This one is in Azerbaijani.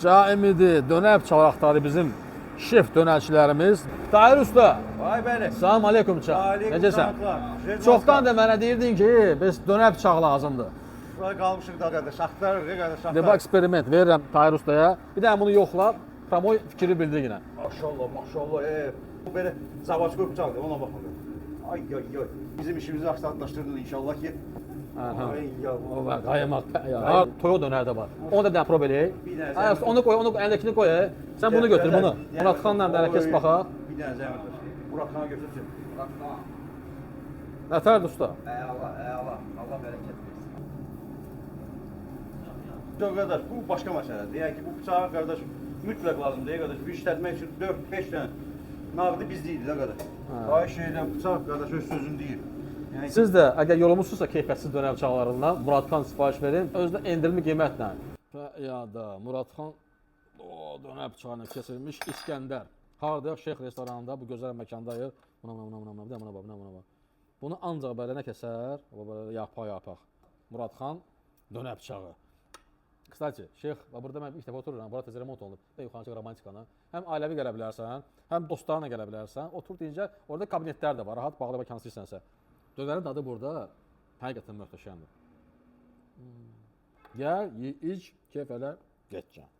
Caimidi, dönər bıçağı axtarı bizim şef dönərçilərimiz. Tahir Usta, Vay bəli. salam aleykum çağ. Necəsən? Çoxdan da mənə deyirdin ki, biz dönər bıçağı lazımdır. Buraya qalmışıq da qardaş, axtarırıq qardaş. İndi bax eksperiment verirəm Tahir Ustaya. Bir də bunu yoxla, promoy fikri bildir yenə. Maşallah, maşallah. Bu belə zavaçkoy bıçaqdır, ona baxın. Ay ay ay. Bizim işimizi asanlaşdırdın inşallah ki. Ay ya. O var, qaymaq. Ya, toyo dönər də var. Onu da bir dənə prob eləyək. Ay, onu qoy, onu əlindəkini qoy. Sən bunu götür, bunu. Murat xanla da hərəkət baxaq. Bir dənə zəhmət ver. Murat xana götürsün. Murat xan. Nətərdir usta? Əla, əla. Allah bərəkət versin. Qardaş, bu başqa məsələdir. Yəni ki, bu bıçağı qardaş mütləq lazımdır. Qardaş, bir işlətmək üçün 4-5 dənə nağdı biz deyilik də qardaş. Xahiş edirəm, bıçaq qardaş öz sözünü deyir. Yəni Siz də əgər yorulmusunuzsa keyfiyyətsiz dönər bıçaqlarından Murat xan sifariş verin, özü də endirimli qiymətlə. Ya da Murat xan o dönər bıçağına kesilmiş İskəndər. Harda Şeyx restoranında bu gözəl məkandayıq. Buna. Bunu ancaq belə nə kəsər? Belə yapaq. Murat xan dönər bıçağı. Kısaca, Şeyx, burada mən ilk dəfə otururam, burada tez remont olunub. Yuxarıcı romantikana. Həm ailəvi gələ bilərsən, həm dostlarla gələ bilərsən. Otur deyincə, orada kabinetlər də var, rahat bağlı və istəyirsənsə. Dönərin dadı burada həqiqətən möhtəşəmdir. Gəl, iç, keyf elə, getcən.